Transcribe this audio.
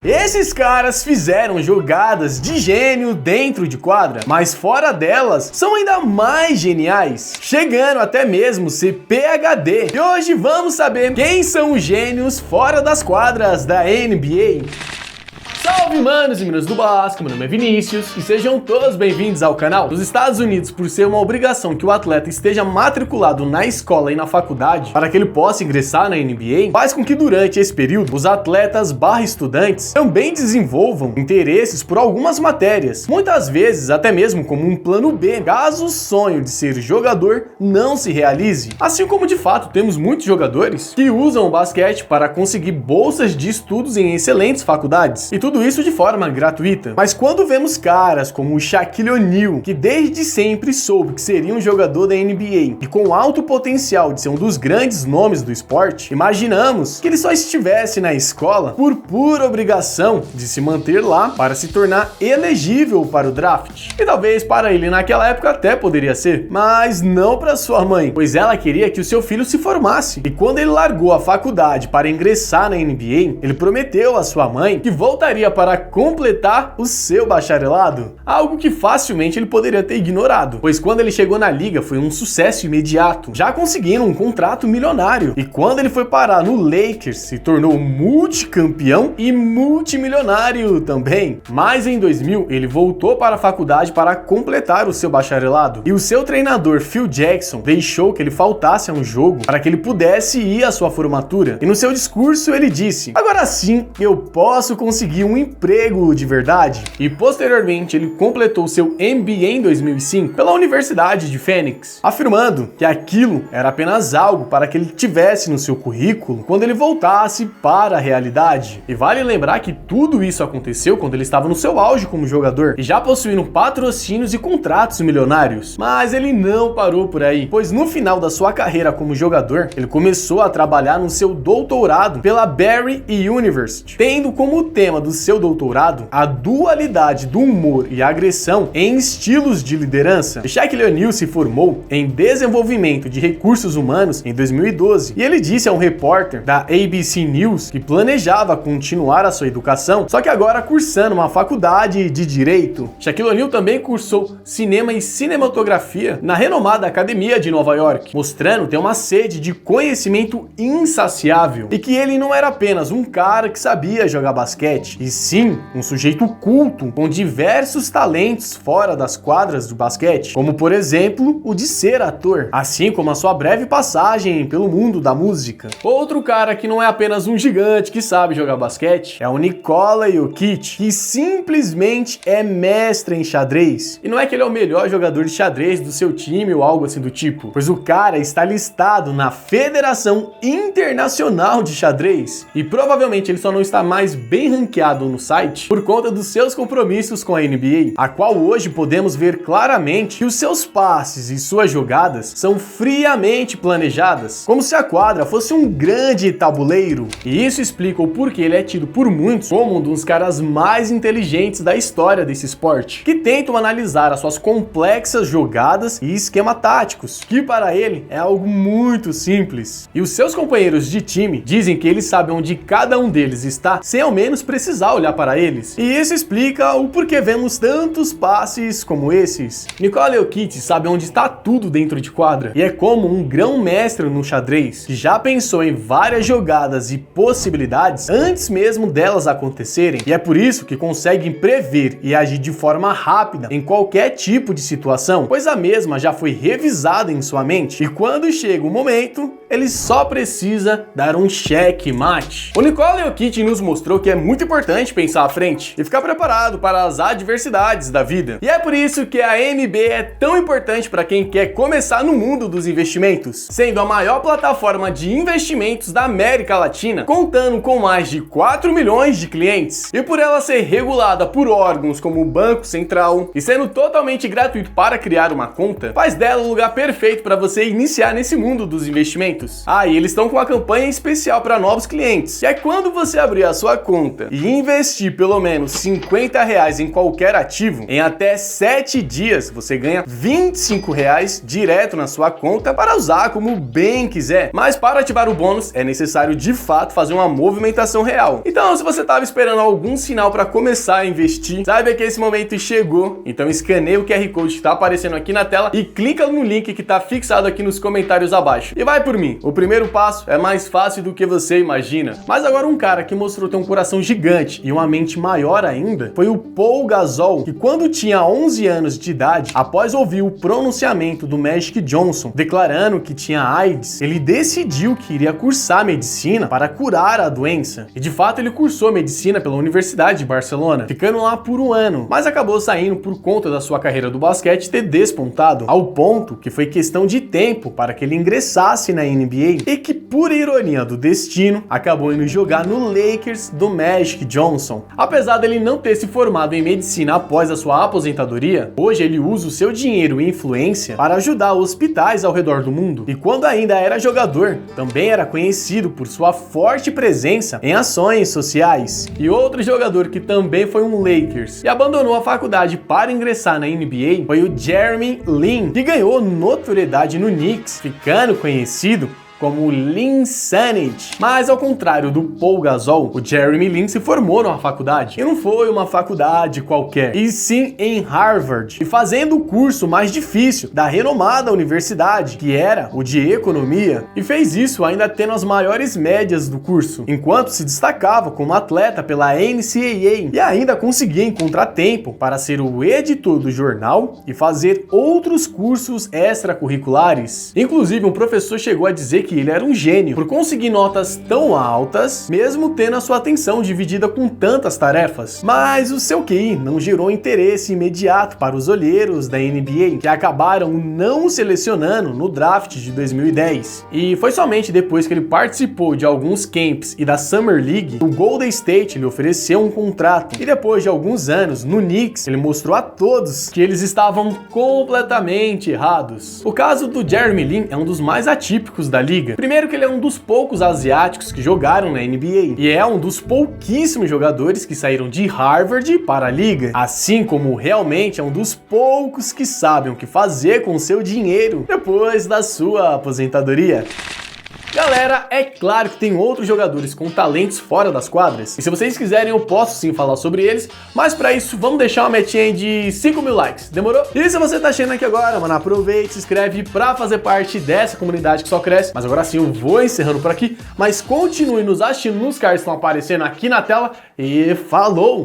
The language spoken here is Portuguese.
Esses caras fizeram jogadas de gênio dentro de quadra, mas fora delas são ainda mais geniais, chegando até mesmo ser PhD. E hoje vamos saber quem são os gênios fora das quadras da NBA. Salve manos e meninas do basquete, meu nome é Vinícius e sejam todos bem-vindos ao canal. Nos Estados Unidos, por ser uma obrigação que o atleta esteja matriculado na escola e na faculdade para que ele possa ingressar na NBA, faz com que durante esse período os atletas estudantes também desenvolvam interesses por algumas matérias, muitas vezes até mesmo como um plano B, caso o sonho de ser jogador não se realize. Assim como de fato temos muitos jogadores que usam o basquete para conseguir bolsas de estudos em excelentes faculdades, e tudo isso de forma gratuita. Mas quando vemos caras como o Shaquille O'Neal, que desde sempre soube que seria um jogador da NBA e com alto potencial de ser um dos grandes nomes do esporte, imaginamos que ele só estivesse na escola por pura obrigação de se manter lá para se tornar elegível para o draft. E talvez para ele naquela época até poderia ser, mas não para sua mãe, pois ela queria que o seu filho se formasse. E quando ele largou a faculdade para ingressar na NBA, ele prometeu à sua mãe que voltaria para completar o seu bacharelado, algo que facilmente ele poderia ter ignorado, pois quando ele chegou na liga foi um sucesso imediato, já conseguindo um contrato milionário. E quando ele foi parar no Lakers, se tornou multicampeão e multimilionário também. Mas em 2000 ele voltou para a faculdade para completar o seu bacharelado, e o seu treinador Phil Jackson deixou que ele faltasse a um jogo para que ele pudesse ir à sua formatura. E no seu discurso ele disse: "Agora sim eu posso conseguir um emprego de verdade." E posteriormente ele completou seu MBA em 2005 pela Universidade de Phoenix, afirmando que aquilo era apenas algo para que ele tivesse no seu currículo quando ele voltasse para a realidade. E vale lembrar que tudo isso aconteceu quando ele estava no seu auge como jogador e já possuindo patrocínios e contratos milionários. Mas ele não parou por aí, pois no final da sua carreira como jogador, ele começou a trabalhar no seu doutorado pela Barry University, tendo como tema do seu doutorado a dualidade do humor e agressão em estilos de liderança. Shaquille O'Neal se formou em desenvolvimento de recursos humanos em 2012 e ele disse a um repórter da ABC News que planejava continuar a sua educação, só que agora cursando uma faculdade de direito. Shaquille O'Neal também cursou cinema e cinematografia na renomada Academia de Nova York, mostrando ter uma sede de conhecimento insaciável e que ele não era apenas um cara que sabia jogar basquete, e sim um sujeito culto com diversos talentos fora das quadras do basquete, como por exemplo o de ser ator, assim como a sua breve passagem pelo mundo da música. Outro cara que não é apenas um gigante que sabe jogar basquete é o Nikola Jokic, que simplesmente é mestre em xadrez. E não é que ele é o melhor jogador de xadrez do seu time ou algo assim do tipo, pois o cara está listado na Federação Internacional de Xadrez e provavelmente ele só não está mais bem ranqueado no site por conta dos seus compromissos com a NBA, a qual hoje podemos ver claramente que os seus passes e suas jogadas são friamente planejadas, como se a quadra fosse um grande tabuleiro. E isso explica o porquê ele é tido por muitos como um dos caras mais inteligentes da história desse esporte, que tentam analisar as suas complexas jogadas e esquema táticos, que para ele é algo muito simples. E os seus companheiros de time dizem que ele sabe onde cada um deles está, sem ao menos precisar olhar para eles. E isso explica o porquê vemos tantos passes como esses. Nikola Jokic sabe onde está tudo dentro de quadra e é como um grão-mestre no xadrez, que já pensou em várias jogadas e possibilidades antes mesmo delas acontecerem, e é por isso que conseguem prever e agir de forma rápida em qualquer tipo de situação, pois a mesma já foi revisada em sua mente, e quando chega o momento, ele só precisa dar um checkmate. O Nikola Jokic nos mostrou que é muito importante pensar à frente e ficar preparado para as adversidades da vida. E é por isso que a NBA é tão importante para quem quer começar no mundo dos investimentos, sendo a maior plataforma de investimentos da América Latina, contando com mais de 4 milhões de clientes. E por ela ser regulada por órgãos como o Banco Central e sendo totalmente gratuito para criar uma conta, faz dela o lugar perfeito para você iniciar nesse mundo dos investimentos. E eles estão com uma campanha especial para novos clientes, que é quando você abrir a sua conta e investir investir pelo menos R$50 em qualquer ativo, em até 7 dias você ganha R$25 direto na sua conta para usar como bem quiser. Mas para ativar o bônus é necessário de fato fazer uma movimentação real. Então, se você estava esperando algum sinal para começar a investir, saiba que esse momento chegou. Então escaneie o QR Code que está aparecendo aqui na tela e clica no link que está fixado aqui nos comentários abaixo. E vai por mim. O primeiro passo é mais fácil do que você imagina. Mas agora um cara que mostrou ter um coração gigante e uma mente maior ainda foi o Paul Gasol, que quando tinha 11 anos de idade, após ouvir o pronunciamento do Magic Johnson declarando que tinha AIDS, ele decidiu que iria cursar medicina para curar a doença. E de fato ele cursou medicina pela Universidade de Barcelona, ficando lá por um ano, mas acabou saindo por conta da sua carreira do basquete ter despontado, ao ponto que foi questão de tempo para que ele ingressasse na NBA e que, por ironia do destino, acabou indo jogar no Lakers do Magic Johnson. Apesar dele não ter se formado em medicina após a sua aposentadoria, hoje ele usa o seu dinheiro e influência para ajudar hospitais ao redor do mundo. E quando ainda era jogador, também era conhecido por sua forte presença em ações sociais. E outro jogador que também foi um Lakers e abandonou a faculdade para ingressar na NBA foi o Jeremy Lin, que ganhou notoriedade no Knicks, ficando conhecido como Linsanity. Mas ao contrário do Paul Gasol, o Jeremy Lin se formou numa faculdade. E não foi uma faculdade qualquer, e sim em Harvard. E fazendo o curso mais difícil da renomada universidade, que era o de economia. E fez isso ainda tendo as maiores médias do curso, enquanto se destacava como atleta pela NCAA. E ainda conseguia encontrar tempo para ser o editor do jornal e fazer outros cursos extracurriculares. Inclusive, um professor chegou a dizer que ele era um gênio por conseguir notas tão altas, mesmo tendo a sua atenção dividida com tantas tarefas. Mas o seu QI não gerou interesse imediato para os olheiros da NBA, que acabaram não selecionando no draft de 2010. E foi somente depois que ele participou de alguns camps e da Summer League, o Golden State lhe ofereceu um contrato. E depois de alguns anos no Knicks, ele mostrou a todos que eles estavam completamente errados. O caso do Jeremy Lin é um dos mais atípicos da liga. Primeiro que ele é um dos poucos asiáticos que jogaram na NBA e é um dos pouquíssimos jogadores que saíram de Harvard para a liga, assim como realmente é um dos poucos que sabem o que fazer com seu dinheiro depois da sua aposentadoria. Galera, é claro que tem outros jogadores com talentos fora das quadras, e se vocês quiserem eu posso sim falar sobre eles, mas pra isso vamos deixar uma metinha de 5.000 likes, demorou? E se você tá chegando aqui agora, mano, aproveite, se inscreve pra fazer parte dessa comunidade que só cresce. Mas agora sim eu vou encerrando por aqui, mas continue nos assistindo nos cards que estão aparecendo aqui na tela e falou!